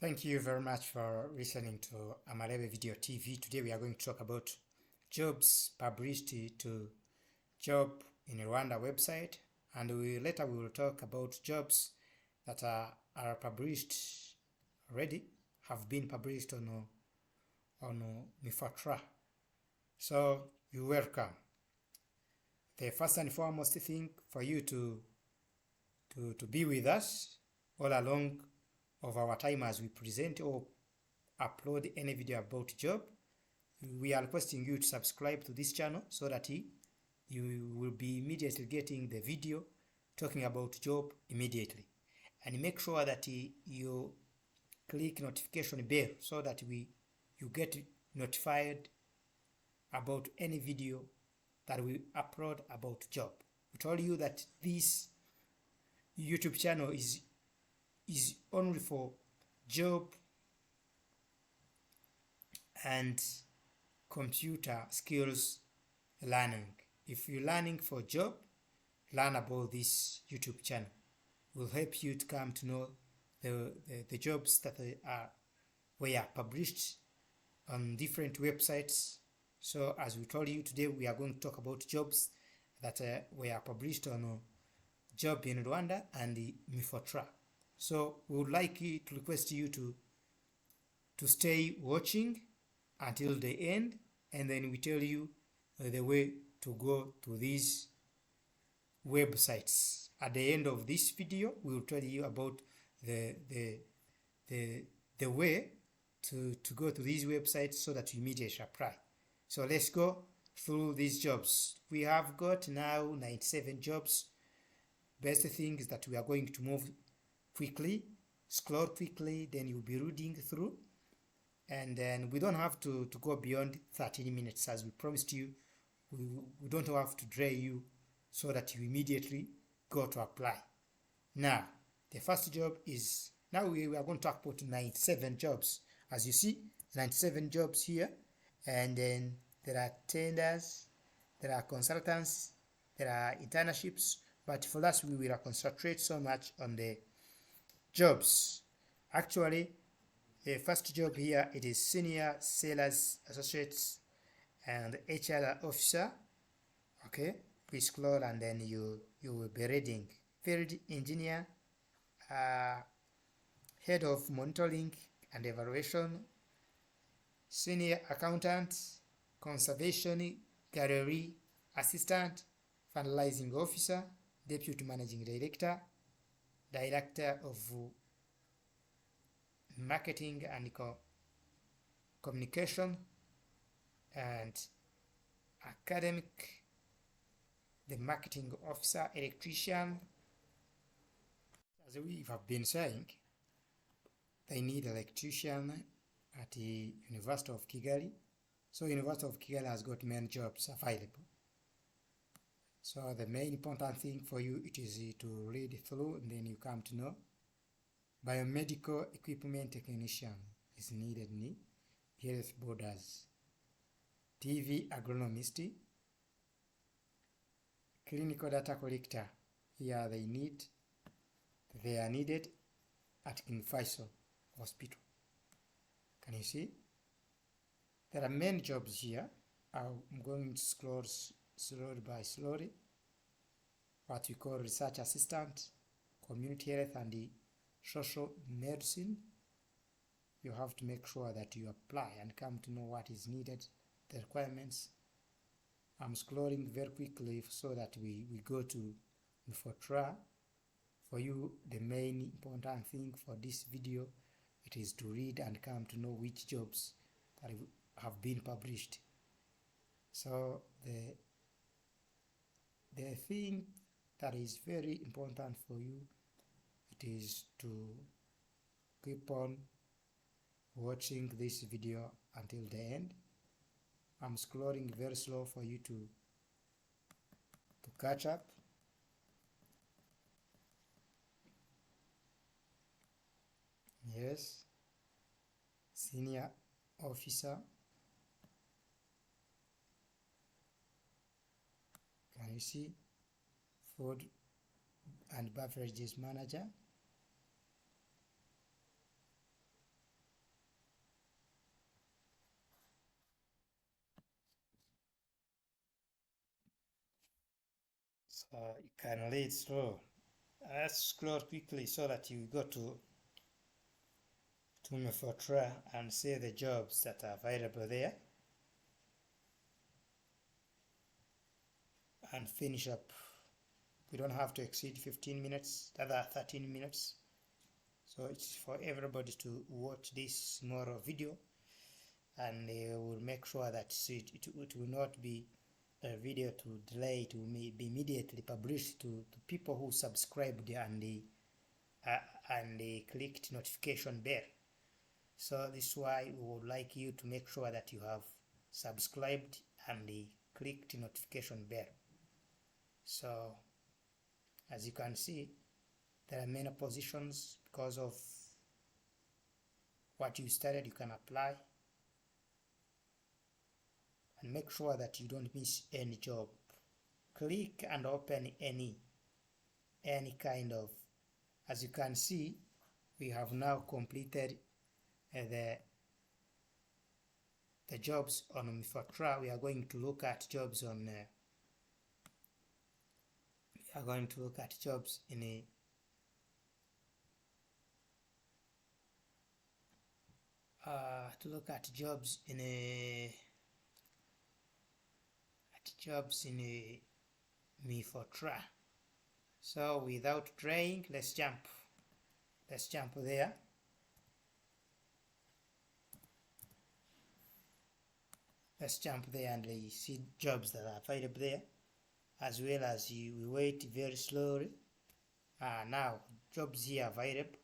Thank you very much for listening to Amarebe Video TV. Today we are going to talk about jobs published to job in Rwanda website, and later we will talk about jobs that are published already, have been published on Mifatra. So you're welcome. The first and foremost thing for you to be with us all along of our time as we present or upload any video about job, we are requesting you to subscribe to this channel so that you will be immediately getting the video talking about job immediately. And make sure that you click notification bell so that you get notified about any video that we upload about job. We told you that this YouTube channel is only for job and computer skills learning. If you're learning for job, learn about this YouTube channel. It will help you to come to know the jobs that were published on different websites. So as we told you today, we are going to talk about jobs that were published on Job in Rwanda and Mifotra. So we would like to request you to stay watching until the end, and then we tell you the way to go to these websites. At the end of this video, we will tell you about the way to go to these websites so that you immediately apply. So let's go through these jobs. We have got now 97 jobs. Best thing is that we are going to move quickly, scroll quickly, then you'll be reading through, and then we don't have to go beyond 13 minutes as we promised you. We don't have to delay you so that you immediately go to apply. Now, the first job is, now we are going to talk about 97 jobs. As you see, 97 jobs here, and then there are tenders, there are consultants, there are internships, but for us we will concentrate so much on the jobs. Actually, the first job here, it is senior sales associates and HR officer. Okay, please scroll and then you will be reading. Field engineer, head of monitoring and evaluation, senior accountant, conservation gallery assistant, finalizing officer, deputy managing director, director of marketing and communication, and academic, the marketing officer, electrician. As we have been saying, they need electrician at the University of Kigali. So University of Kigali has got many jobs available. So the main important thing for you, it is to read through, and then you come to know. Biomedical equipment technician is needed in health borders. TV agronomist, clinical data collector. Here they are needed at King Faisal Hospital. Can you see? There are many jobs here. I'm going to scroll slowly by slowly. What we call research assistant, community health and social medicine. You have to make sure that you apply and come to know what is needed, the requirements. I'm scrolling very quickly so that we go to Mifotra. For you, the main important thing for this video, it is to read and come to know which jobs that have been published. So the thing that is very important for you, it is to keep on watching this video until the end. I'm scrolling very slow for you to catch up. Yes, senior officer. Can you see? Food and beverages manager. So you can read through. Let's scroll quickly so that you go to Mefotra and see the jobs that are available there and finish up. We don't have to exceed 15 minutes, the other 13 minutes. So it's for everybody to watch this small video, and we'll make sure that it will not be a video to delay. It will be immediately published to people who subscribed and clicked notification bell. So this is why we would like you to make sure that you have subscribed and clicked notification bell. So as you can see, there are many positions. Because of what you studied, you can apply and make sure that you don't miss any job. Click and open any kind of. As you can see, we have now completed the jobs on Mifotra. We are going to look at jobs on we are going to look at jobs in a Mifotra. So without trying, let's jump there. Let's jump there and see jobs that are available there, as well as we wait very slowly. Now jobs here available.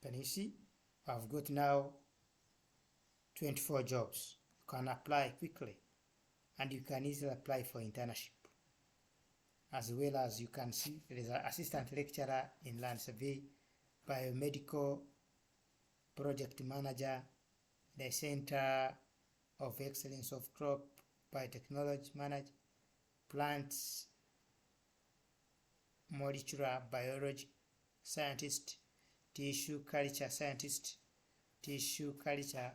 Can you see? I've got now 24 jobs. You can apply quickly, and you can easily apply for internship. As well as you can see, there is an assistant lecturer in land survey, biomedical project manager, the Center of Excellence of Crop Biotechnology manager, plants molecular biology scientist, tissue culture scientist, tissue culture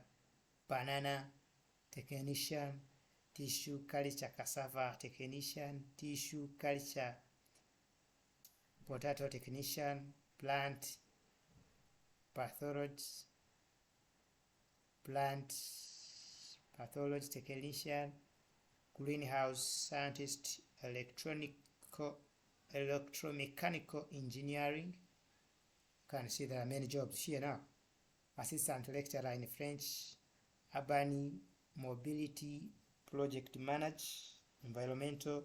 banana technician, tissue culture cassava technician, tissue culture potato technician, plant pathology technician, greenhouse scientist, electromechanical engineering. You can see there are many jobs here now. Assistant lecturer in French, urban mobility project manager, environmental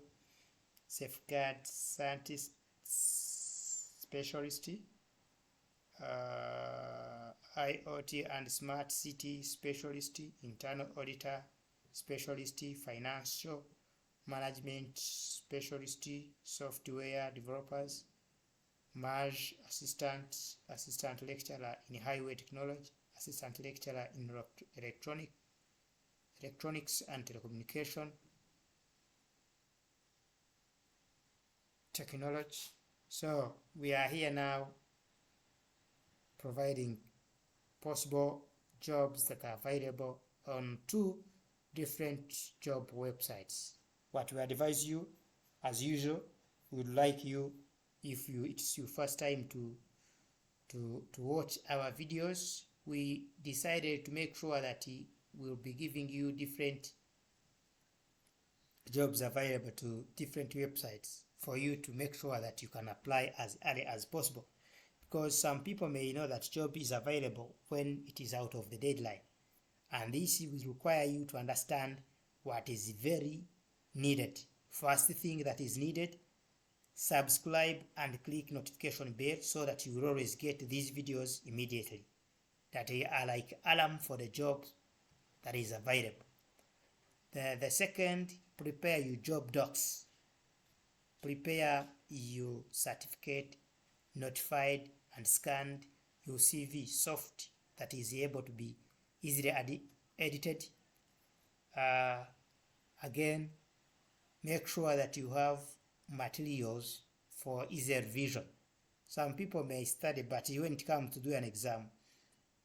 safeguard scientist specialist, IoT and smart city specialist, internal auditor specialist, financial management specialist, software developers, MAJ assistant lecturer in highway technology, assistant lecturer in electronics and telecommunication technology. So we are here now providing possible jobs that are available on 2 different job websites. What we advise you, as usual, we would like you, if it's your first time to watch our videos, we decided to make sure that we'll be giving you different jobs available to different websites for you to make sure that you can apply as early as possible, because some people may know that job is available when it is out of the deadline, and this will require you to understand what is very needed. First thing that is needed, subscribe and click notification bell so that you will always get these videos immediately, that are like alarm for the job that is available. The second, prepare your job docs. Prepare your certificate, notified and scanned, your CV soft that is able to be easily edited. Again, make sure that you have materials for easier revision. Some people may study, but when it comes to do an exam,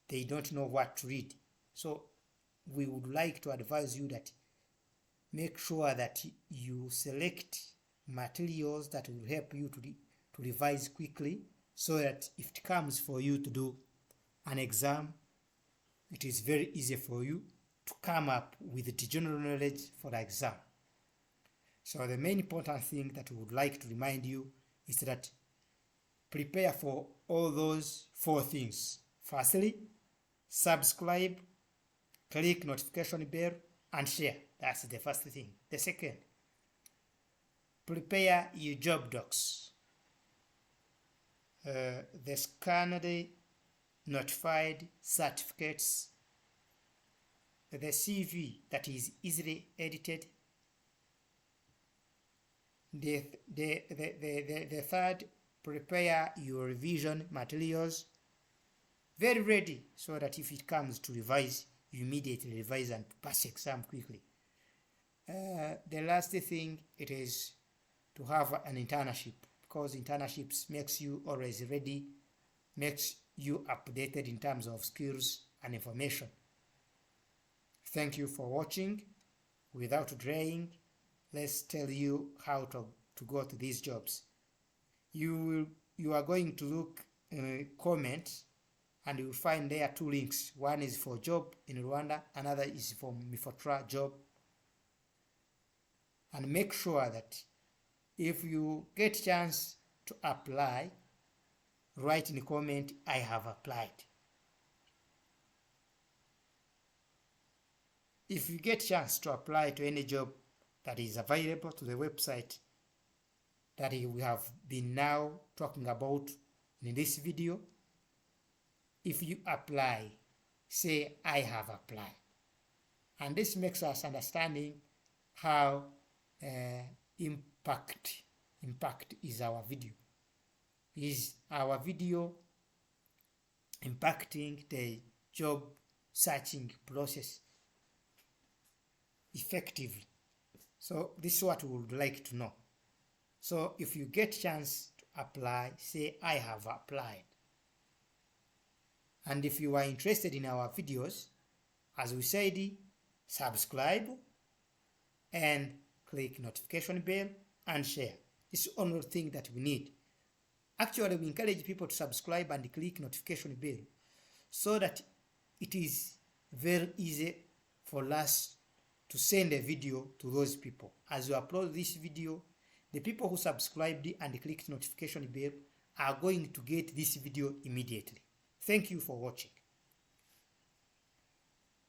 they don't know what to read. So we would like to advise you that make sure that you select materials that will help you to revise quickly, so that if it comes for you to do an exam, it is very easy for you to come up with the general knowledge for the exam. So the main important thing that we would like to remind you is that prepare for all those 4 things. Firstly, subscribe, click notification bell, and share. That's the first thing. The second, prepare your job docs. The scanned notified certificates, the CV that is easily edited. The third, prepare your revision materials very ready, so that if it comes to revise, you immediately revise and pass exam quickly. The last thing, it is to have an internship, because internships makes you always ready, makes you updated in terms of skills and information. Thank you for watching. Without delaying, let's tell you how to go to these jobs. You are going to look in comments, and you will find there 2 links. One is for job in Rwanda, another is for Mifotra job. And make sure that if you get chance to apply, write in the comment, I have applied. If you get chance to apply to any job that is available to the website that we have been now talking about in this video, if you apply, say I have applied. And this makes us understanding how impact is our video. Is our video impacting the job searching process effectively? So this is what we would like to know. So if you get chance to apply, say I have applied. And if you are interested in our videos, as we said, subscribe and click notification bell and share. It's the only thing that we need. Actually, we encourage people to subscribe and click notification bell, so that it is very easy for us to send a video to those people. As you upload this video, the people who subscribed and clicked notification bell are going to get this video immediately. Thank you for watching.